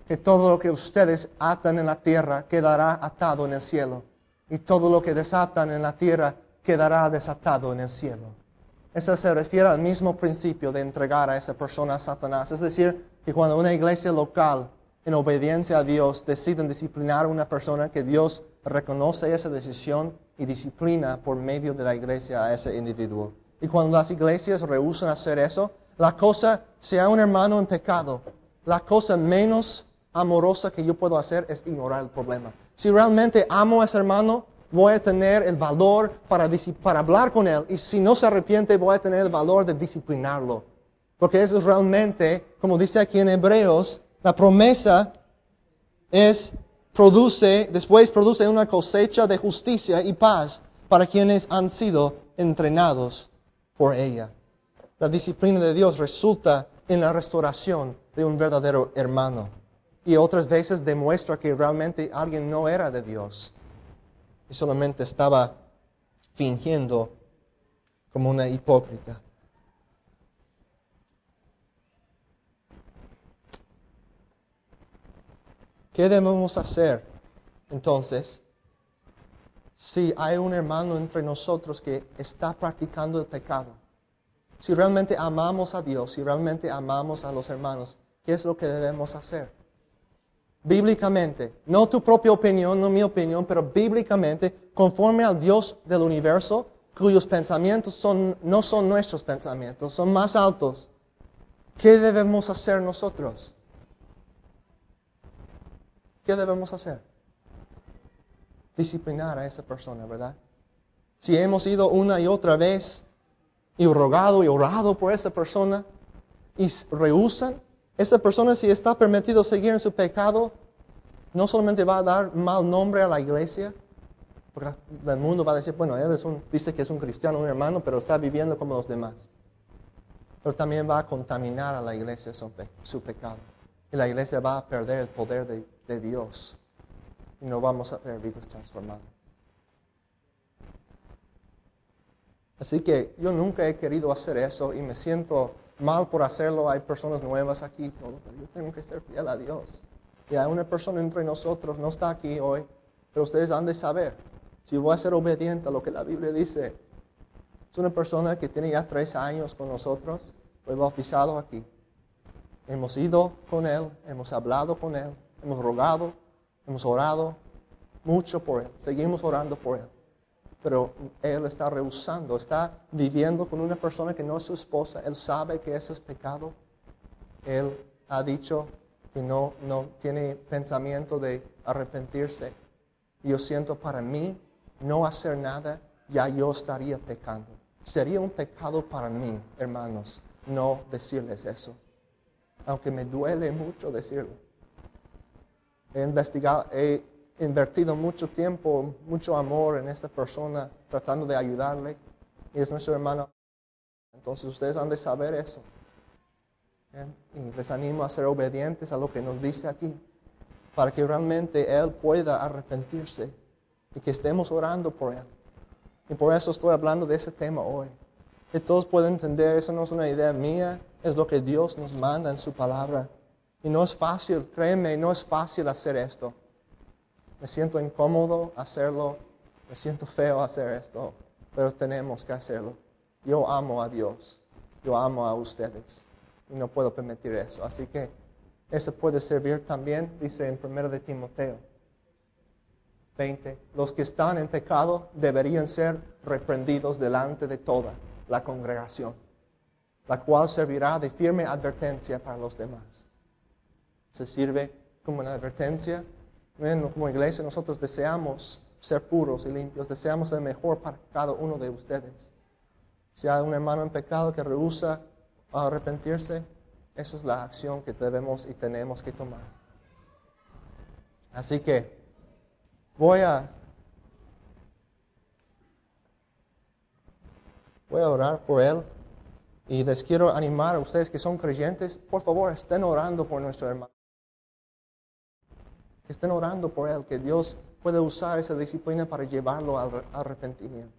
que todo lo que ustedes atan en la tierra quedará atado en el cielo, y todo lo que desatan en la tierra quedará desatado en el cielo. Eso se refiere al mismo principio de entregar a esa persona a Satanás. Es decir, que cuando una iglesia local, en obediencia a Dios, deciden disciplinar a una persona, que Dios reconoce esa decisión y disciplina por medio de la iglesia a ese individuo. Y cuando las iglesias rehúsan hacer eso, la cosa, sea un hermano en pecado, la cosa menos amorosa que yo puedo hacer es ignorar el problema. Si realmente amo a ese hermano, voy a tener el valor para hablar con él. Y si no se arrepiente, voy a tener el valor de disciplinarlo. Porque eso es realmente, como dice aquí en Hebreos, la promesa después produce una cosecha de justicia y paz para quienes han sido entrenados por ella. La disciplina de Dios resulta en la restauración de un verdadero hermano. Y otras veces demuestra que realmente alguien no era de Dios y solamente estaba fingiendo como una hipócrita. ¿Qué debemos hacer entonces si hay un hermano entre nosotros que está practicando el pecado? Si realmente amamos a Dios, si realmente amamos a los hermanos, ¿qué es lo que debemos hacer? Bíblicamente, no tu propia opinión, no mi opinión, pero bíblicamente, conforme al Dios del universo, cuyos pensamientos no son nuestros pensamientos, son más altos. ¿Qué debemos hacer nosotros? ¿Qué debemos hacer? Disciplinar a esa persona, ¿verdad? Si hemos ido una y otra vez y rogado y orado por esa persona y rehusan, esa persona, si está permitido seguir en su pecado, no solamente va a dar mal nombre a la iglesia, porque el mundo va a decir, bueno, él dice que es un cristiano, un hermano, pero está viviendo como los demás. Pero también va a contaminar a la iglesia su pecado. Y la iglesia va a perder el poder de Dios. Y no vamos a ver vidas transformadas. Así que yo nunca he querido hacer eso y me siento mal por hacerlo. Hay personas nuevas aquí, todo, pero yo tengo que ser fiel a Dios. Y hay una persona entre nosotros, no está aquí hoy, pero ustedes han de saber, si voy a ser obediente a lo que la Biblia dice. Es una persona que tiene ya 3 años con nosotros, fue bautizado aquí. Hemos ido con él, hemos hablado con él, hemos rogado, hemos orado mucho por él, seguimos orando por él. Pero él está rehusando, está viviendo con una persona que no es su esposa. Él sabe que eso es pecado. Él ha dicho que no tiene pensamiento de arrepentirse. Y yo siento para mí, no hacer nada, ya yo estaría pecando. Sería un pecado para mí, hermanos, no decirles eso. Aunque me duele mucho decirlo. He invertido mucho tiempo, mucho amor en esta persona, tratando de ayudarle. Y es nuestro hermano. Entonces ustedes han de saber eso. Y les animo a ser obedientes a lo que nos dice aquí, para que realmente Él pueda arrepentirse y que estemos orando por Él. Y por eso estoy hablando de ese tema hoy. Que todos puedan entender, eso no es una idea mía, es lo que Dios nos manda en su palabra. Y no es fácil, créeme, no es fácil hacer esto. Me siento incómodo hacerlo, me siento feo hacer esto, pero tenemos que hacerlo. Yo amo a Dios, yo amo a ustedes y no puedo permitir eso. Así que eso puede servir también, dice en 1 de Timoteo 20, los que están en pecado deberían ser reprendidos delante de toda la congregación, la cual servirá de firme advertencia para los demás. Se sirve como una advertencia. Bueno, como iglesia nosotros deseamos ser puros y limpios, deseamos lo mejor para cada uno de ustedes. Si hay un hermano en pecado que rehúsa arrepentirse, esa es la acción que debemos y tenemos que tomar. Así que voy a orar por él y les quiero animar a ustedes que son creyentes, por favor estén orando por nuestro hermano. Que estén orando por él, que Dios pueda usar esa disciplina para llevarlo al arrepentimiento.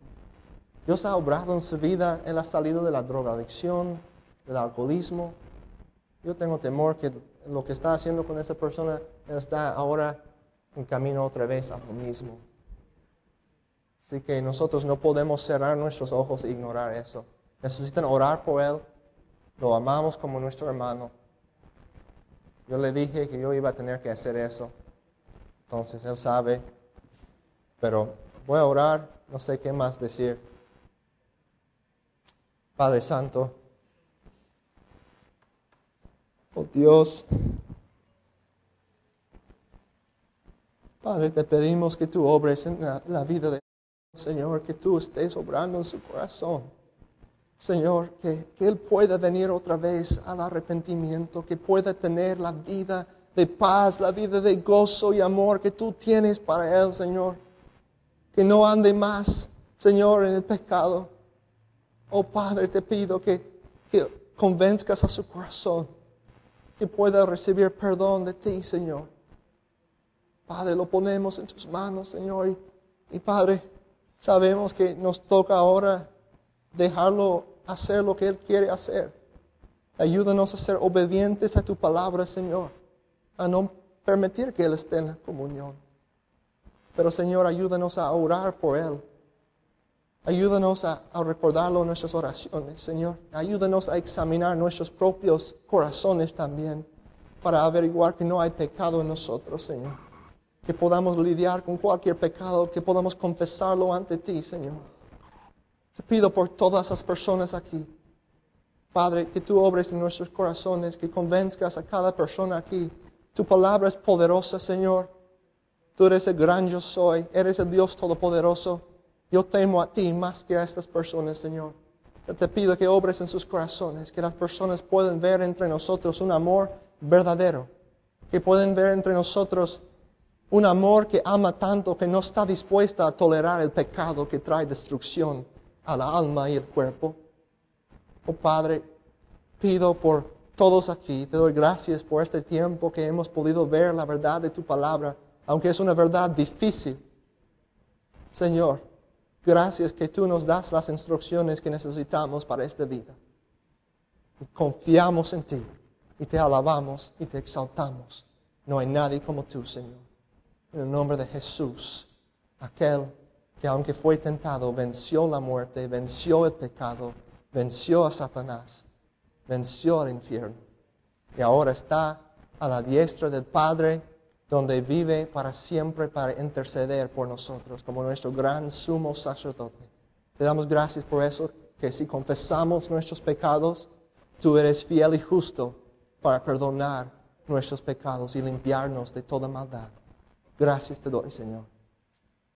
Dios ha obrado en su vida, él ha salido de la drogadicción, del alcoholismo. Yo tengo temor que lo que está haciendo con esa persona, él está ahora en camino otra vez a lo mismo. Así que nosotros no podemos cerrar nuestros ojos e ignorar eso. Necesitan orar por él, lo amamos como nuestro hermano. Yo le dije que yo iba a tener que hacer eso. Entonces él sabe, pero voy a orar, no sé qué más decir. Padre Santo, oh Dios, Padre, te pedimos que tú obres en la vida de Señor, que tú estés obrando en su corazón. Señor, que Él pueda venir otra vez al arrepentimiento, que pueda tener la vida de paz, la vida de gozo y amor que tú tienes para Él, Señor. Que no ande más, Señor, en el pecado. Oh Padre, te pido que convenzcas a su corazón, que pueda recibir perdón de ti, Señor. Padre, lo ponemos en tus manos, Señor. Y Padre, sabemos que nos toca ahora dejarlo hacer lo que Él quiere hacer. Ayúdanos a ser obedientes a tu palabra, Señor. A no permitir que Él esté en la comunión. Pero, Señor, ayúdanos a orar por Él. Ayúdanos a recordarlo en nuestras oraciones, Señor. Ayúdanos a examinar nuestros propios corazones también, para averiguar que no hay pecado en nosotros, Señor. Que podamos lidiar con cualquier pecado, que podamos confesarlo ante ti, Señor. Te pido por todas las personas aquí, Padre, que tú obres en nuestros corazones, que convenzcas a cada persona aquí. Tu palabra es poderosa, Señor. Tú eres el gran yo soy, eres el Dios todopoderoso. Yo temo a ti más que a estas personas, Señor. Yo te pido que obres en sus corazones, que las personas puedan ver entre nosotros un amor verdadero, que puedan ver entre nosotros un amor que ama tanto que no está dispuesta a tolerar el pecado que trae destrucción a la alma y el cuerpo. Oh Padre, pido por todos aquí, te doy gracias por este tiempo que hemos podido ver la verdad de tu palabra, aunque es una verdad difícil. Señor, gracias que tú nos das las instrucciones que necesitamos para esta vida. Confiamos en ti y te alabamos y te exaltamos. No hay nadie como tú, Señor. En el nombre de Jesús, aquel que aunque fue tentado, venció la muerte, venció el pecado, venció a Satanás, venció al infierno. Y ahora está a la diestra del Padre, donde vive para siempre para interceder por nosotros, como nuestro gran sumo sacerdote. Te damos gracias por eso, que si confesamos nuestros pecados, tú eres fiel y justo para perdonar nuestros pecados y limpiarnos de toda maldad. Gracias te doy, Señor.